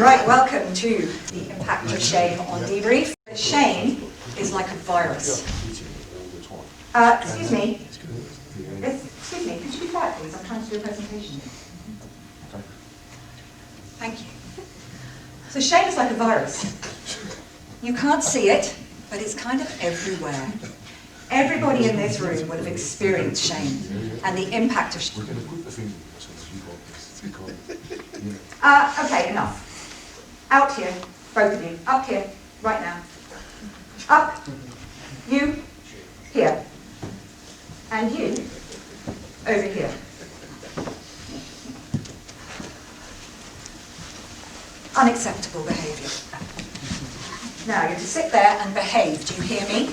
Right, welcome to the impact of shame on debrief. Shame is like a virus. Excuse me, could you be quiet please? I'm trying to do a presentation. Thank you. So shame is like a virus. You can't see it, but it's kind of everywhere. Everybody in this room would have experienced shame and the impact of shame. Okay, enough. Out here, both of you. Up here, right now. Up. You, here. And you, over here. Unacceptable behaviour. Now, you're to sit there and behave. Do you hear me?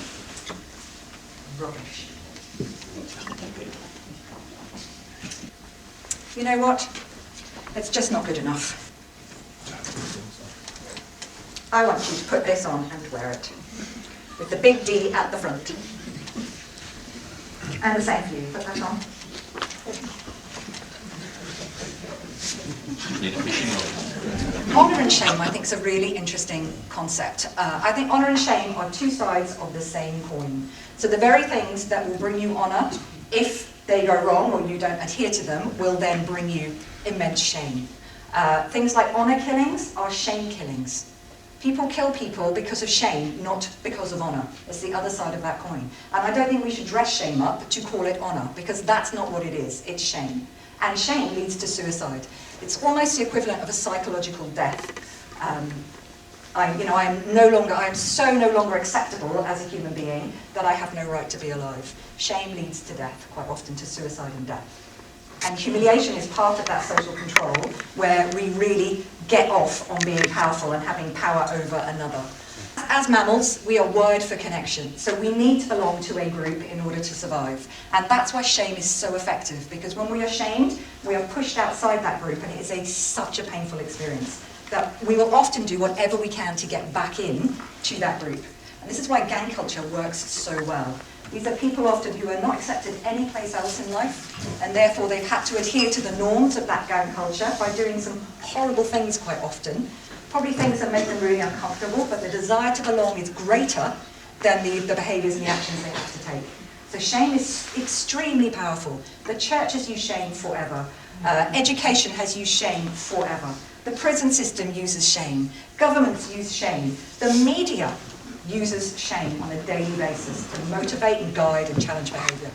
Rubbish. You know what? It's just not good enough. I want you to put this on and wear it. With the big D at the front. And the same for you. Put that on. Honour and shame, I think, is a really interesting concept. I think honour and shame are two sides of the same coin. So the very things that will bring you honour, if they go wrong or you don't adhere to them, will then bring you immense shame. Things like honour killings are shame killings. People kill people because of shame, not because of honour. It's the other side of that coin. And I don't think we should dress shame up to call it honour, because that's not what it is. It's shame. And shame leads to suicide. It's almost the equivalent of a psychological death. I am so no longer acceptable as a human being that I have no right to be alive. Shame leads to death, quite often to suicide and death. And humiliation is part of that social control where we really get off on being powerful and having power over another. As mammals, we are wired for connection, so we need to belong to a group in order to survive. And that's why shame is so effective, because when we are shamed, we are pushed outside that group, and it is such a painful experience that we will often do whatever we can to get back in to that group. And this is why gang culture works so well. These are people often who are not accepted any place else in life, and therefore they've had to adhere to the norms of that gang culture by doing some horrible things quite often. Probably things that make them really uncomfortable, but the desire to belong is greater than the behaviours and the actions they have to take. So shame is extremely powerful. The church has used shame forever. Education has used shame forever. The prison system uses shame. Governments use shame. The media uses shame on a daily basis to motivate and guide and challenge behaviour.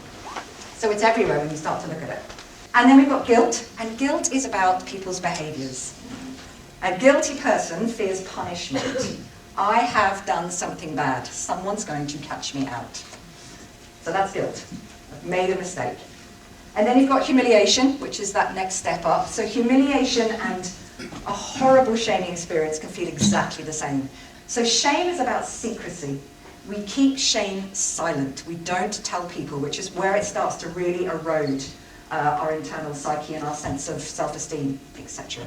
So it's everywhere when you start to look at it. And then we've got guilt, and guilt is about people's behaviours. A guilty person fears punishment. I have done something bad. Someone's going to catch me out. So that's guilt. I've made a mistake. And then you've got humiliation, which is that next step up. So humiliation and a horrible shaming experience can feel exactly the same. So shame is about secrecy. We keep shame silent. We don't tell people, which is where it starts to really erode our internal psyche and our sense of self-esteem, etc.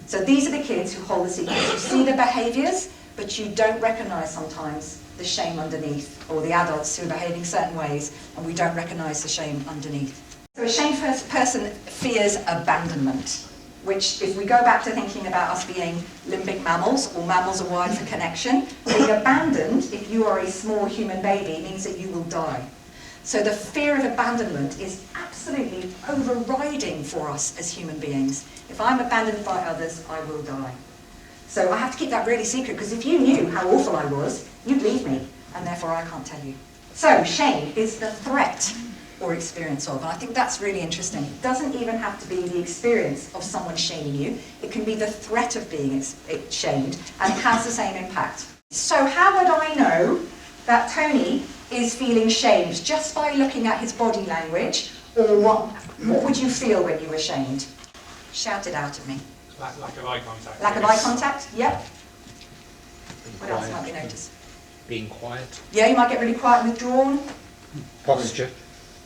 So these are the kids who hold the secrets. You see the behaviours, but you don't recognise sometimes the shame underneath, or the adults who are behaving certain ways, and we don't recognise the shame underneath. So a shameful person fears abandonment, which, if we go back to thinking about us being limbic mammals, or mammals are wired for connection, being abandoned, if you are a small human baby, means that you will die. So the fear of abandonment is absolutely overriding for us as human beings. If I'm abandoned by others, I will die. So I have to keep that really secret, because if you knew how awful I was, you'd leave me, and therefore I can't tell you. So shame is the threat or experience of, and I think that's really interesting. It doesn't even have to be the experience of someone shaming you. It can be the threat of being shamed, and it has the same impact. So how would I know that Tony is feeling shamed? Just by looking at his body language, or what would you feel when you were shamed? Shout it out at me. Lack of eye contact. Lack of eye contact, yep. What else might be noticed? Being quiet. Yeah, you might get really quiet and withdrawn. Posture.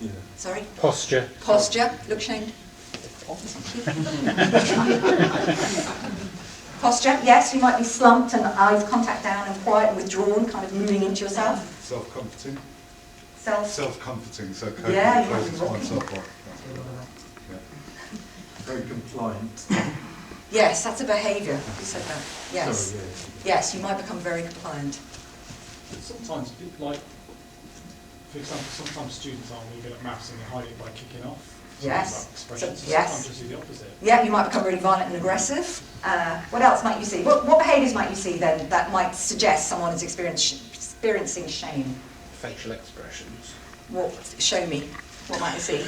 Yeah. Sorry? Posture. Posture. Look shamed. Posture, yes, you might be slumped and eyes contact down and quiet and withdrawn, kind of moving into yourself. Self-comforting. Self-comforting, so yeah, close to myself. Very compliant. Yes, that's a behaviour. Who said that? Yes. Sorry, Yes, you might become very compliant. Sometimes, like, for example, sometimes students aren't really good at maths and they hide it by kicking off. Yes. Expressions. So, yes. Sometimes just do the opposite. Yeah, you might become really violent and aggressive. What else might you see? What behaviours might you see then that might suggest someone is experiencing shame? Facial expressions. What? Show me. What might I see?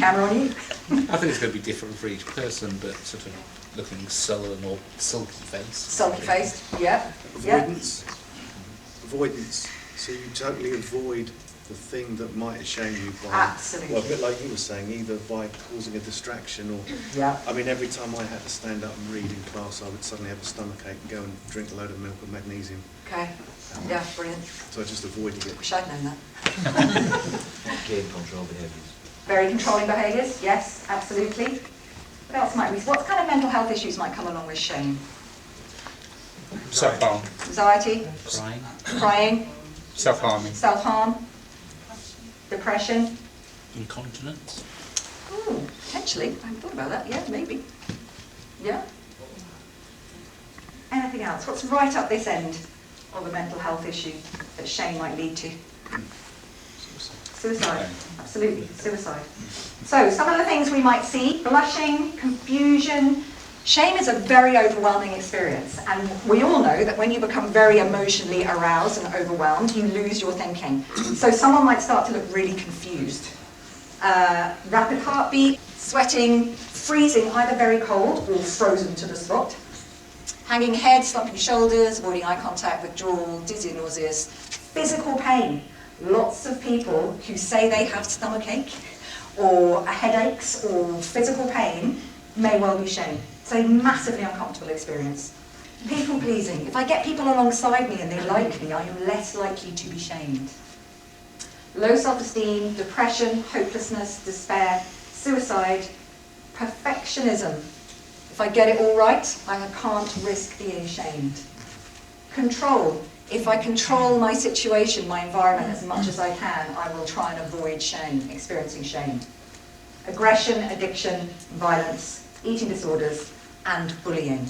Camera on you? I think it's going to be different for each person, but sort of looking sullen or sulky faced. Sulky faced, yeah. Yeah. Avoidance. Avoidance. So you totally avoid the thing that might shame you by, Absolutely. well, a bit like you were saying, either by causing a distraction or, Yeah. I mean, every time I had to stand up and read in class, I would suddenly have a stomachache and go and drink a load of milk with magnesium. Okay. Yeah, brilliant. So I just avoided it. Wish I'd known that. Game control behaviours. Very controlling behaviours, yes, absolutely. What else might we see? What kind of mental health issues might come along with shame? Self-harm. Anxiety, Crying. crying, Self-harming. self-harm, depression. Incontinence. Ooh, potentially. I haven't thought about that. Yeah, maybe. Yeah. Anything else? What's right up this end of a mental health issue that shame might lead to? Suicide. Absolutely, suicide. So, some of the things we might see: blushing, confusion. Shame is a very overwhelming experience, and we all know that when you become very emotionally aroused and overwhelmed, you lose your thinking. So someone might start to look really confused. Rapid heartbeat, sweating, freezing, either very cold or frozen to the spot. Hanging head, slumping shoulders, avoiding eye contact, withdrawal, dizzy and nauseous. Physical pain. Lots of people who say they have stomachache or headaches or physical pain may well be shame. It's a massively uncomfortable experience. People pleasing. If I get people alongside me and they like me, I am less likely to be shamed. Low self-esteem, depression, hopelessness, despair, suicide, perfectionism. If I get it all right, I can't risk being shamed. Control. If I control my situation, my environment as much as I can, I will try and avoid shame, experiencing shame. Aggression, addiction, violence, eating disorders, and bullying.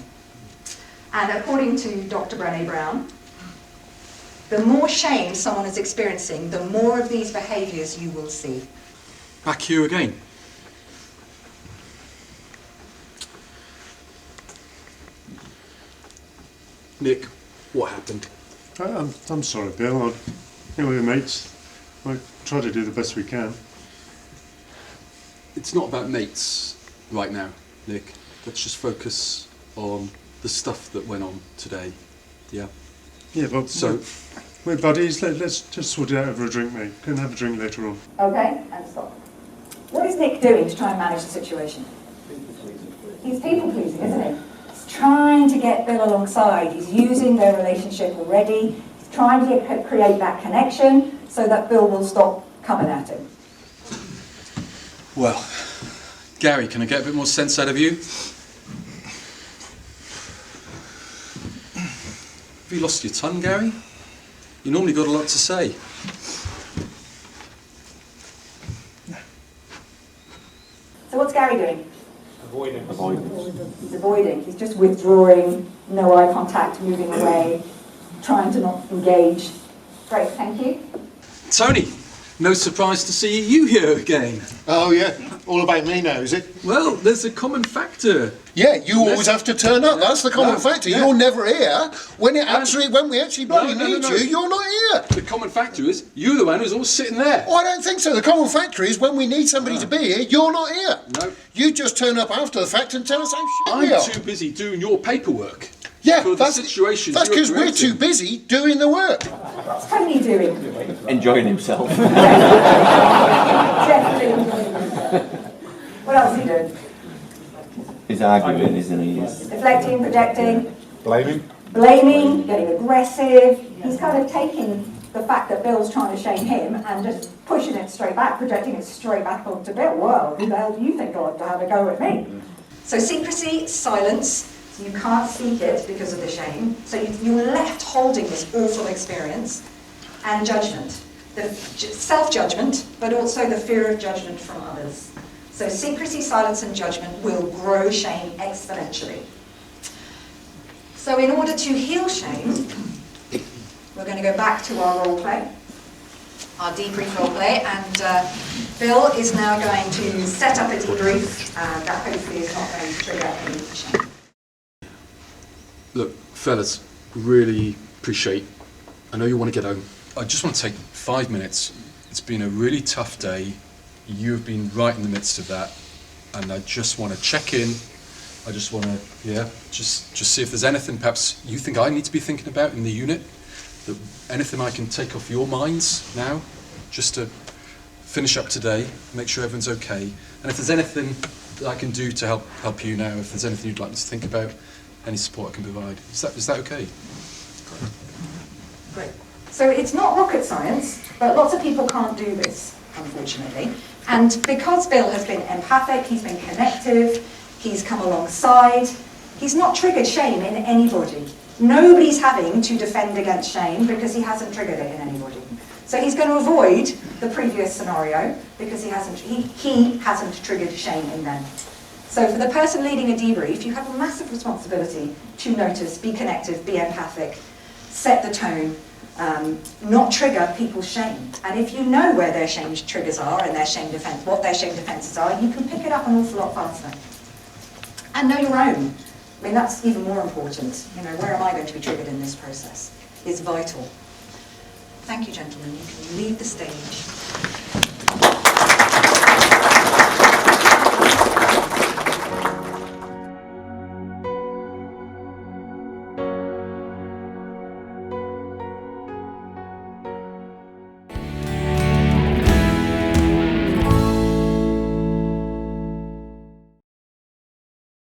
And according to Dr. Brené Brown, the more shame someone is experiencing, the more of these behaviours you will see. Back here again. Nick, what happened? I'm sorry, Bill. We're mates. We try to do the best we can. It's not about mates right now, Nick. Let's just focus on the stuff that went on today. Yeah? Yeah, but So, we're buddies. Let's just sort it out over a drink, mate. Can have a drink later on. Okay, and stop. What is Nick doing to try and manage the situation? He's people pleasing, isn't he? He's trying to get Bill alongside. He's using their relationship already. He's trying to create that connection so that Bill will stop coming at him. well, Gary, can I get a bit more sense out of you? Have you lost your tongue, Gary? You normally got a lot to say. So what's Gary doing? Avoiding. He's avoiding. He's just withdrawing, no eye contact, moving away, trying to not engage. Great, thank you. Tony, no surprise to see you here again. Oh yeah, all about me now, is it? Well, there's a common factor. Yeah, you always have to turn up. That's the common factor. yeah. You're never here when we actually bloody No. need you. You're not here. The common factor is you're the one who's always sitting there. Oh, I don't think so. The common factor is when we need somebody to be here, you're not here. No. You just turn up after the fact and tell us how shit we I'm are. too busy doing your paperwork. Yeah, for the that's situations That's you're because we're creating. too busy doing the work. What's Tony doing? Enjoying himself. Definitely enjoying himself. What else is he doing? He's arguing, isn't he? Deflecting, projecting, Blaming? blaming, getting aggressive. He's kind of taking the fact that Bill's trying to shame him and just pushing it straight back, projecting it straight back onto Bill. Well, who the hell do you think ought to have a go at me? So secrecy, silence. You can't speak it because of the shame. So you're left holding this awful experience. And judgment. The self-judgment, but also the fear of judgment from others. So secrecy, silence and judgment will grow shame exponentially. So in order to heal shame, we're going to go back to our role play, our debrief role play, and Bill is now going to set up a debrief that hopefully is not going to trigger any shame. Look, fellas, really appreciate, I know you want to get home. I just want to take 5 minutes. It's been a really tough day. You've been right in the midst of that. And I just want to check in. I just want to, just see if there's anything perhaps you think I need to be thinking about in the unit. Anything I can take off your minds now, just to finish up today, make sure everyone's okay. And if there's anything that I can do to help you now, if there's anything you'd like me to think about, any support I can provide. Is that okay? Great. So it's not rocket science, but lots of people can't do this, unfortunately. And because Bill has been empathic, he's been connective, he's come alongside, he's not triggered shame in anybody. Nobody's having to defend against shame because he hasn't triggered it in anybody. So he's going to avoid the previous scenario because he hasn't triggered shame in them. So for the person leading a debrief, you have a massive responsibility to notice, be connective, be empathic, set the tone, not trigger people's shame. And if you know where their shame triggers are and what their shame defenses are, you can pick it up an awful lot faster. And know your own. I mean, that's even more important. You know, where am I going to be triggered in this process is vital. Thank you, gentlemen. You can leave the stage.